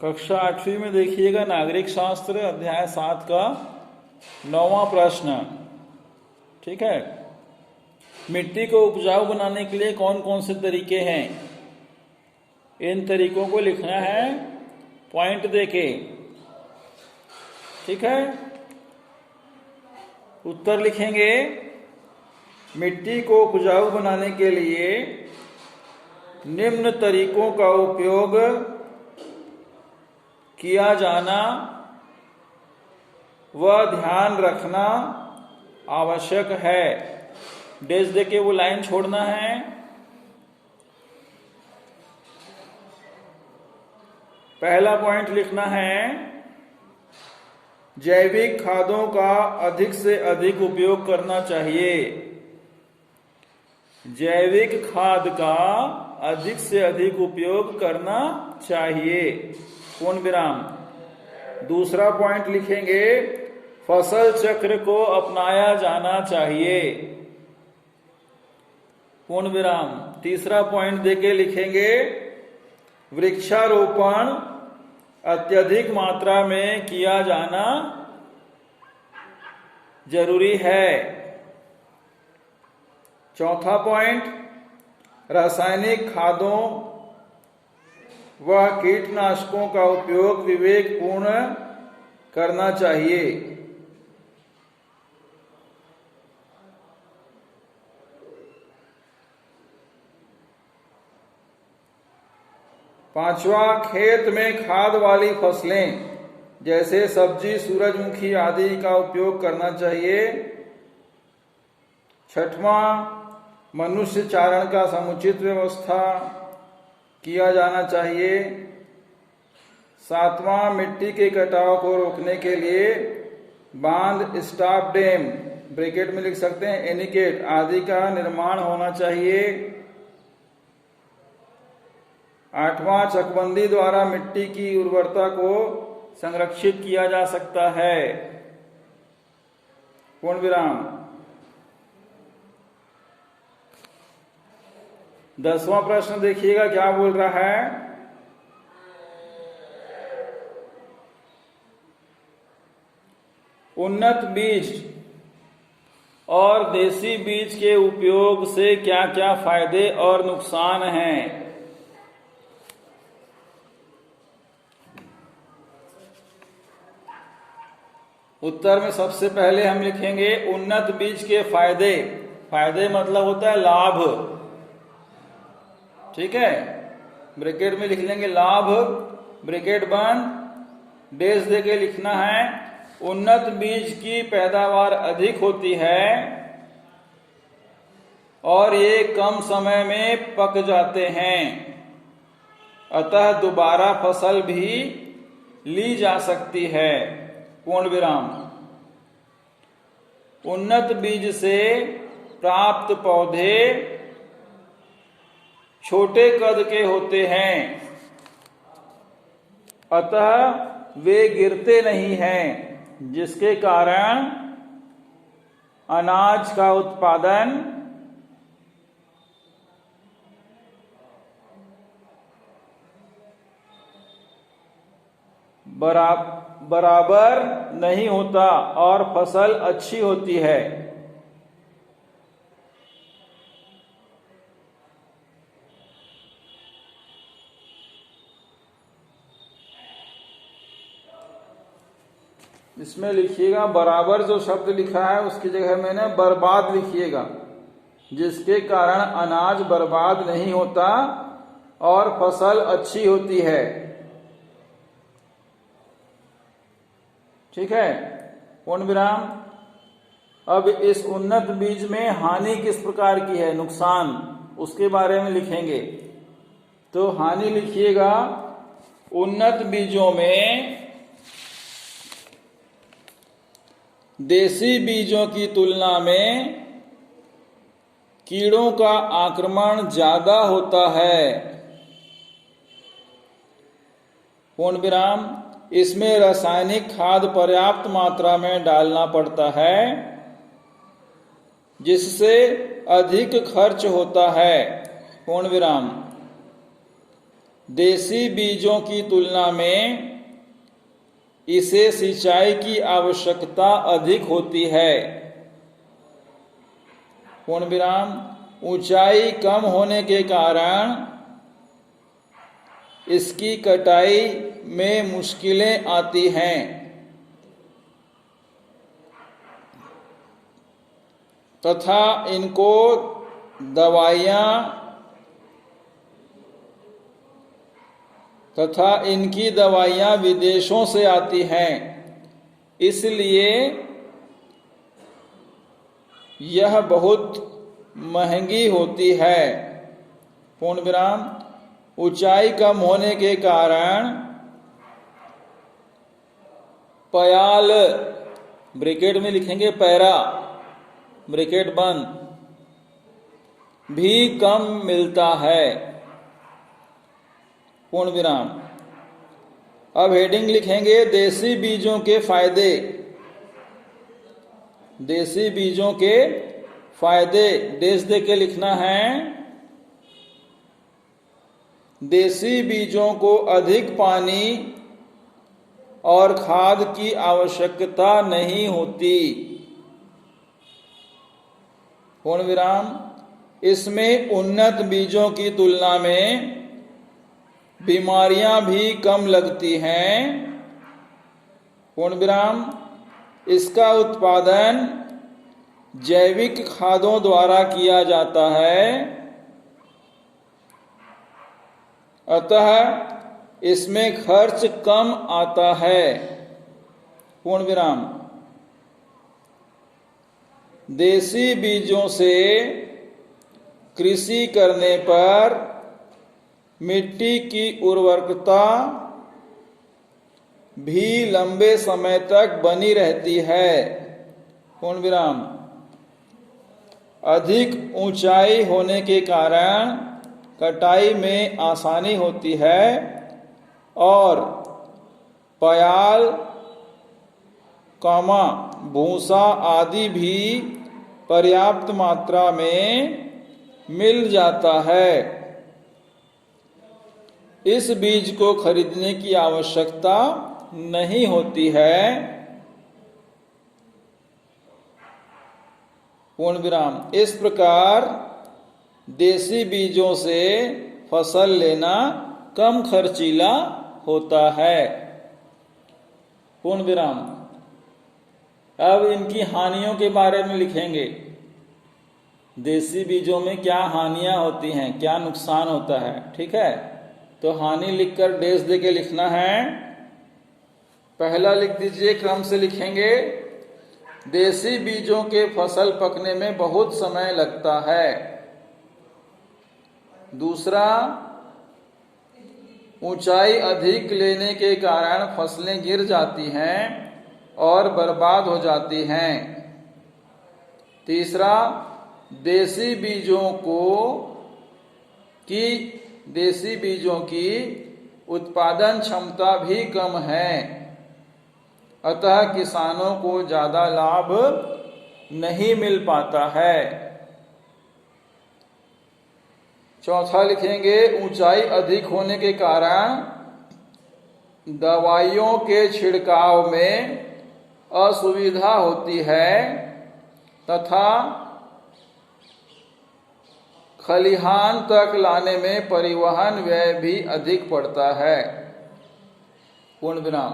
कक्षा 8वीं में देखिएगा नागरिक शास्त्र अध्याय 7 का 9वां प्रश्न। ठीक है, मिट्टी को उपजाऊ बनाने के लिए कौन कौन से तरीके हैं, इन तरीकों को लिखना है पॉइंट देके। ठीक है, उत्तर लिखेंगे मिट्टी को उपजाऊ बनाने के लिए निम्न तरीकों का उपयोग किया जाना व ध्यान रखना आवश्यक है। डेज देके वो लाइन छोड़ना है। पहला पॉइंट लिखना है जैविक खादों का अधिक से अधिक उपयोग करना चाहिए। जैविक खाद का अधिक से अधिक उपयोग करना चाहिए, पूर्ण विराम। दूसरा पॉइंट लिखेंगे फसल चक्र को अपनाया जाना चाहिए, पूर्ण विराम। तीसरा पॉइंट देके लिखेंगे वृक्षारोपण अत्यधिक मात्रा में किया जाना जरूरी है। चौथा पॉइंट रासायनिक खादों व कीटनाशकों का उपयोग विवेकपूर्ण करना चाहिए। पांचवा, खेत में खाद वाली फसलें जैसे सब्जी, सूरजमुखी आदि का उपयोग करना चाहिए। छठवां, मनुष्य चारण का समुचित व्यवस्था किया जाना चाहिए। सातवां, मिट्टी के कटाव को रोकने के लिए बांध, स्टॉप डैम, ब्रैकेट में लिख सकते हैं एनीकेट आदि का निर्माण होना चाहिए। आठवां, चकबंदी द्वारा मिट्टी की उर्वरता को संरक्षित किया जा सकता है, पूर्ण विराम। 10वां प्रश्न देखिएगा क्या बोल रहा है। उन्नत बीज और देसी बीज के उपयोग से क्या क्या फायदे और नुकसान हैं। उत्तर में सबसे पहले हम लिखेंगे उन्नत बीज के फायदे। फायदे मतलब होता है लाभ। ठीक है, ब्रैकेट में लिख लेंगे लाभ, ब्रैकेट बंद, डेज देके लिखना है उन्नत बीज की पैदावार अधिक होती है और ये कम समय में पक जाते हैं, अतः दोबारा फसल भी ली जा सकती है, पूर्ण विराम। उन्नत बीज से प्राप्त पौधे छोटे कद के होते हैं, अतः वे गिरते नहीं हैं, जिसके कारण अनाज का उत्पादन बराबर नहीं होता और फसल अच्छी होती है। इसमें लिखिएगा बराबर, जो शब्द लिखा है उसकी जगह मैंने बर्बाद लिखिएगा, जिसके कारण अनाज बर्बाद नहीं होता और फसल अच्छी होती है। ठीक है, पूर्ण विराम। अब इस उन्नत बीज में हानि किस प्रकार की है, नुकसान, उसके बारे में लिखेंगे। तो हानि लिखिएगा उन्नत बीजों में देसी बीजों की तुलना में कीड़ों का आक्रमण ज्यादा होता है, पूर्ण विराम। इसमें रासायनिक खाद पर्याप्त मात्रा में डालना पड़ता है, जिससे अधिक खर्च होता है, पूर्ण विराम। देसी बीजों की तुलना में इसे सिंचाई की आवश्यकता अधिक होती है। पूर्ण विराम। ऊंचाई कम होने के कारण इसकी कटाई में मुश्किलें आती हैं तथा इनकी दवाइयाँ विदेशों से आती हैं, इसलिए यह बहुत महंगी होती है। पूर्ण विराम। ऊंचाई कम होने के कारण पयाल, ब्रैकेट में लिखेंगे पैरा, ब्रैकेट बंद, भी कम मिलता है। पूर्ण विराम। अब हेडिंग लिखेंगे देसी बीजों के फायदे। देसी बीजों के फायदे डेश दे के लिखना है। देसी बीजों को अधिक पानी और खाद की आवश्यकता नहीं होती। पूर्ण विराम। इसमें उन्नत बीजों की तुलना में बीमारियां भी कम लगती हैं। पूर्ण विराम। इसका उत्पादन जैविक खादों द्वारा किया जाता है, अतः इसमें खर्च कम आता है। पूर्ण विराम। देसी बीजों से कृषि करने पर मिट्टी की उर्वरकता भी लंबे समय तक बनी रहती है। पूर्ण विराम। अधिक ऊंचाई होने के कारण कटाई में आसानी होती है और पयाल, भूसा आदि भी पर्याप्त मात्रा में मिल जाता है। इस बीज को खरीदने की आवश्यकता नहीं होती है। पूर्ण विराम। इस प्रकार देसी बीजों से फसल लेना कम खर्चीला होता है। पूर्ण विराम। अब इनकी हानियों के बारे में लिखेंगे। देसी बीजों में क्या हानियां होती हैं, क्या नुकसान होता है। ठीक है, तो हानि लिखकर डेश दे के लिखना है। पहला लिख दीजिए, क्रम से लिखेंगे। देसी बीजों के फसल पकने में बहुत समय लगता है। दूसरा, ऊंचाई अधिक लेने के कारण फसलें गिर जाती हैं और बर्बाद हो जाती हैं। तीसरा, देसी बीजों की उत्पादन क्षमता भी कम है, अतः किसानों को ज्यादा लाभ नहीं मिल पाता है। चौथा लिखेंगे, ऊंचाई अधिक होने के कारण दवाइयों के छिड़काव में असुविधा होती है तथा खलिहान तक लाने में परिवहन व्यय भी अधिक पड़ता है। पूर्ण विराम।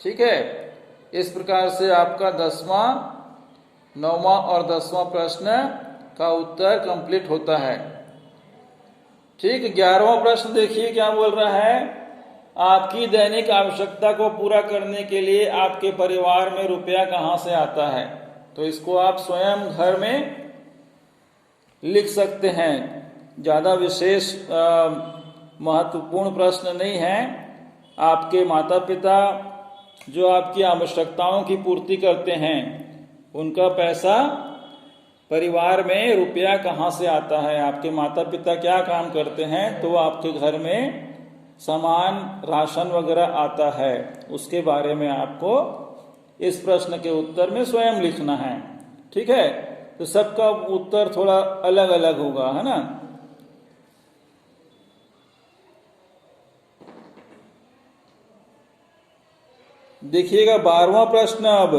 ठीक है, इस प्रकार से आपका 10वां, 9वां और 10वां प्रश्न का उत्तर कंप्लीट होता है। ठीक, 11वां प्रश्न देखिए क्या बोल रहा है। आपकी दैनिक आवश्यकता को पूरा करने के लिए आपके परिवार में रुपया कहाँ से आता है। तो इसको आप स्वयं घर में लिख सकते हैं। ज़्यादा विशेष महत्वपूर्ण प्रश्न नहीं है। आपके माता पिता जो आपकी आवश्यकताओं की पूर्ति करते हैं, उनका पैसा परिवार में रुपया कहाँ से आता है, आपके माता पिता क्या काम करते हैं, तो आपके घर में सामान, राशन वगैरह आता है, उसके बारे में आपको इस प्रश्न के उत्तर में स्वयं लिखना है। ठीक है, तो सबका उत्तर थोड़ा अलग अलग होगा, है ना। देखिएगा 12वां प्रश्न अब,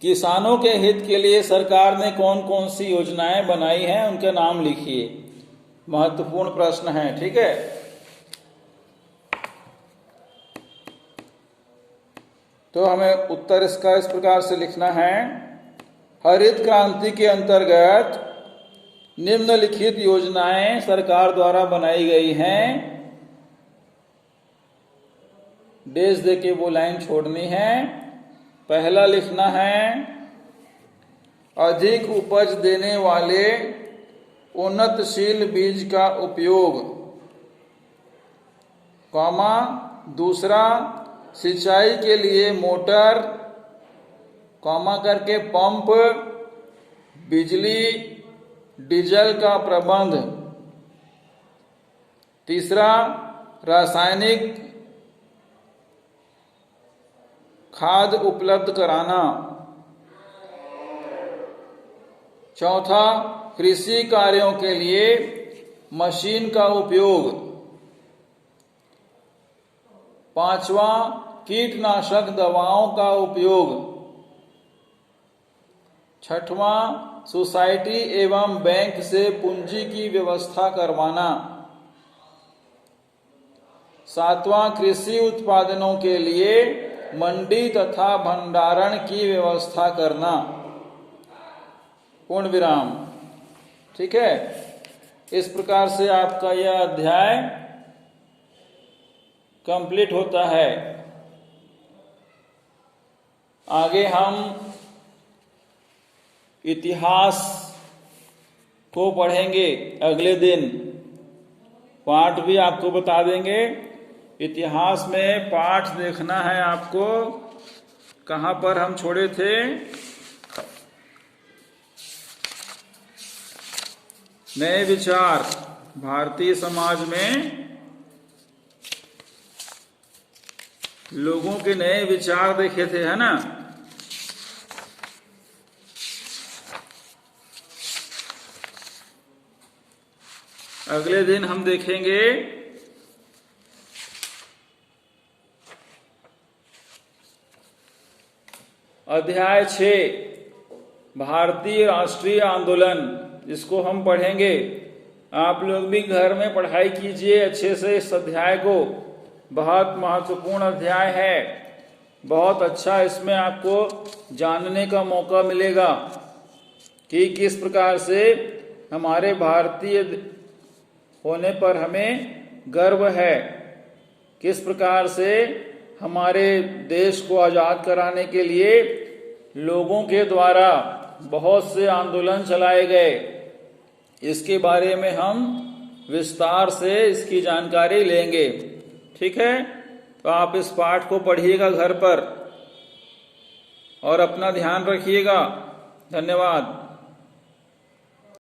किसानों के हित के लिए सरकार ने कौन कौन सी योजनाएं बनाई हैं, उनके नाम लिखिए। महत्वपूर्ण प्रश्न है, ठीक है। तो हमें उत्तर इसका इस प्रकार से लिखना है, हरित क्रांति के अंतर्गत निम्नलिखित योजनाएं सरकार द्वारा बनाई गई हैं। डेज दे के वो लाइन छोड़नी है। पहला लिखना है, अधिक उपज देने वाले उन्नतशील बीज का उपयोग, कॉमा, दूसरा सिंचाई के लिए मोटर, कॉमा करके पंप, बिजली, डीजल का प्रबंध, तीसरा रासायनिक खाद उपलब्ध कराना, चौथा कृषि कार्यों के लिए मशीन का उपयोग, पांचवा कीटनाशक दवाओं का उपयोग, छठवां सोसाइटी एवं बैंक से पूंजी की व्यवस्था करवाना, सातवां कृषि उत्पादनों के लिए मंडी तथा भंडारण की व्यवस्था करना, पूर्ण विराम। ठीक है, इस प्रकार से आपका यह अध्याय कंप्लीट होता है। आगे हम इतिहास को पढ़ेंगे अगले दिन, पाठ भी आपको बता देंगे। इतिहास में पाठ देखना है आपको, कहाँ पर हम छोड़े थे। नए विचार, भारतीय समाज में लोगों के नए विचार देखे थे, है ना। अगले दिन हम देखेंगे अध्याय 6, भारतीय राष्ट्रीय आंदोलन। इसको हम पढ़ेंगे। आप लोग भी घर में पढ़ाई कीजिए अच्छे से इस अध्याय को, बहुत महत्वपूर्ण अध्याय है, बहुत अच्छा। इसमें आपको जानने का मौका मिलेगा कि किस प्रकार से हमारे भारतीय होने पर हमें गर्व है, किस प्रकार से हमारे देश को आजाद कराने के लिए लोगों के द्वारा बहुत से आंदोलन चलाए गए। इसके बारे में हम विस्तार से इसकी जानकारी लेंगे। ठीक है, तो आप इस पाठ को पढ़िएगा घर पर और अपना ध्यान रखिएगा। धन्यवाद।